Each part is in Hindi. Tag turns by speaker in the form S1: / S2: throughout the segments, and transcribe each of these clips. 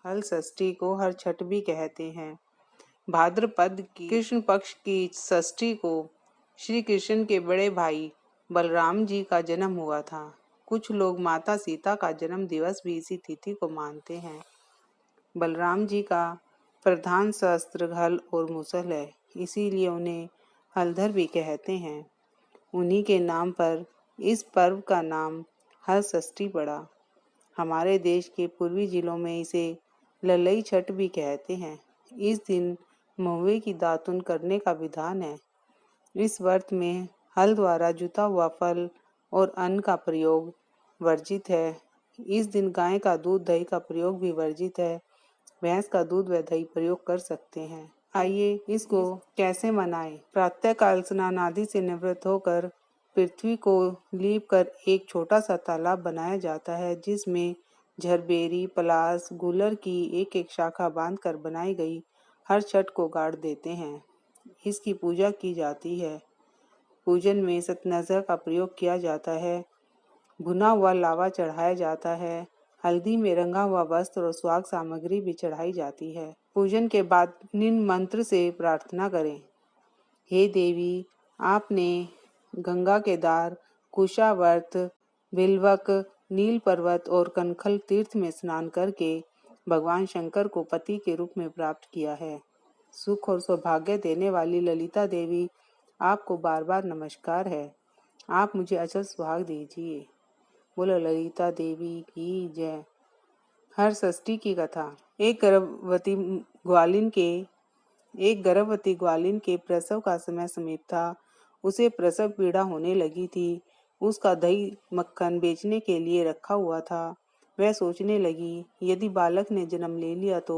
S1: हल षष्ठी को हर छठ भी कहते हैं। भाद्रपद की कृष्ण पक्ष की षष्ठी को श्री कृष्ण के बड़े भाई बलराम जी का जन्म हुआ था। कुछ लोग माता सीता का जन्म दिवस भी इसी तिथि को मानते हैं। बलराम जी का प्रधान शस्त्र हल और मुसल है, इसीलिए उन्हें हलधर भी कहते हैं। उन्हीं के नाम पर इस पर्व का नाम हल षष्ठी पड़ा। हमारे देश के पूर्वी जिलों में इसे ललई छठ भी कहते हैं। इस दिन महुए की दातुन करने का विधान है। इस व्रत में हल द्वारा जुता हुआ फल और अन्न का प्रयोग वर्जित है। इस दिन गाय का दूध दही का प्रयोग भी वर्जित है। भैंस का दूध व दही प्रयोग कर सकते हैं। आइए इसको कैसे मनाएं। प्रातःकाल स्नान आदि से निवृत्त होकर पृथ्वी को लीप कर एक छोटा सा तालाब बनाया जाता है, जिसमें झरबेरी, पलास, गुलर की एक एक शाखा बांधकर बनाई गई हर छठ को गाड़ देते हैं। इसकी पूजा की जाती है। पूजन में सतनज़र का प्रयोग किया जाता है। भुना हुआ लावा चढ़ाया जाता है। हल्दी में रंगा हुआ वस्त्र और सुहाग सामग्री भी चढ़ाई जाती है। पूजन के बाद निम्न मंत्र से प्रार्थना करें। हे देवी, आपने गंगा केदार, कुशावर्त, बिल्वक, नील पर्वत और कनखल तीर्थ में स्नान करके भगवान शंकर को पति के रूप में प्राप्त किया है। सुख और सौभाग्य देने वाली ललिता देवी, आपको बार बार नमस्कार है। आप मुझे अचल सुहाग दीजिए। बोलो ललिता देवी की जय। हर षष्ठी की कथा। एक गर्भवती ग्वालिन के प्रसव का समय समीप था। उसे प्रसव पीड़ा होने लगी थी। उसका दही मक्खन बेचने के लिए रखा हुआ था। वह सोचने लगी, यदि बालक ने जन्म ले लिया तो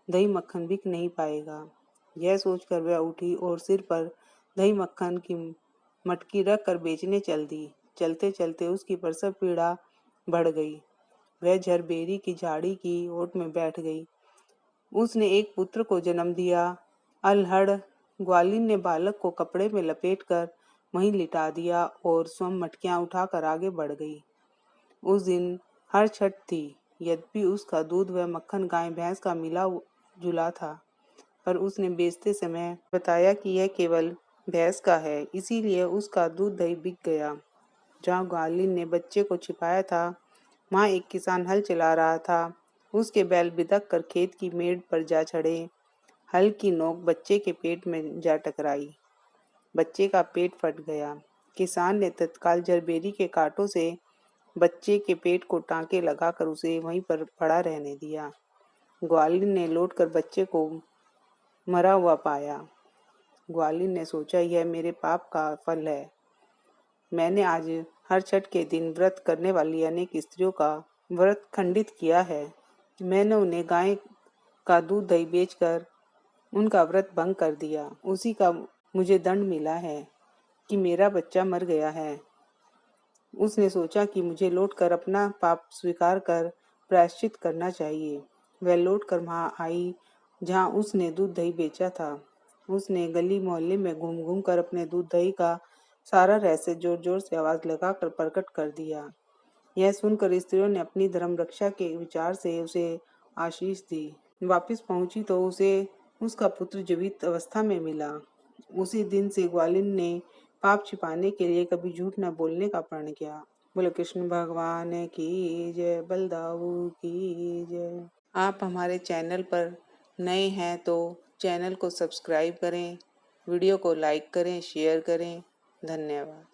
S1: दही मक्खन बिक नहीं पाएगा। यह सोचकर वह उठी और सिर पर दही मक्खन की मटकी रख कर बेचने चल दी। चलते चलते उसकी प्रसव पीड़ा बढ़ गई। वह झरबेरी की झाड़ी की ओट में बैठ गई। उसने एक पुत्र को जन्म दिया। अल्हड़ ग्वालिन ने बालक को कपड़े में लपेटकर वहीं लिटा दिया और स्वयं मटकियां उठाकर आगे बढ़ गई। उस दिन हर छठ थी। यद्यपि उसका दूध व मक्खन गाय भैंस का मिला जुला था, पर उसने बेचते समय बताया कि यह केवल भैंस का है, इसीलिए उसका दूध दही बिक गया। जहाँ ग्वालिन ने बच्चे को छिपाया था, वहाँ एक किसान हल चला रहा था। उसके बैल बिदक कर खेत की मेड़ पर जा चढ़े। हल की नोक बच्चे के पेट में जा टकराई। बच्चे का पेट फट गया। किसान ने तत्काल झरबेरी के कांटों से बच्चे के पेट को टांके लगाकर उसे वहीं पर पड़ा रहने दिया। ग्वालिन ने लौटकर बच्चे को मरा हुआ पाया। ग्वालिन ने सोचा, यह मेरे पाप का फल है। मैंने आज हर छठ के दिन व्रत करने वाली अनेक स्त्रियों का व्रत खंडित किया है। मैंने उन्हें गाय का दूध दही बेचकर उनका व्रत भंग कर दिया। उसी का मुझे दंड मिला है कि मेरा बच्चा मर गया है। उसने सोचा कि मुझे लौटकर अपना पाप स्वीकार कर प्रायश्चित करना चाहिए। वह लौटकर वहां आई जहां उसने दूध दही बेचा था। उसने गली मोहल्ले में घूम घूम कर अपने दूध दही का सारा रहस्य जोर जोर से आवाज लगाकर प्रकट कर दिया। यह सुनकर स्त्रियों ने अपनी धर्म रक्षा के विचार से उसे आशीष दी। वापिस पहुंची तो उसे उसका पुत्र जीवित अवस्था में मिला। उसी दिन से ग्वालिन ने पाप छिपाने के लिए कभी झूठ न बोलने का प्रण किया। बोलो कृष्ण भगवान की जय, बलदाऊ की जय। आप हमारे चैनल पर नए हैं तो चैनल को सब्सक्राइब करें, वीडियो को लाइक करें, शेयर करें। धन्यवाद।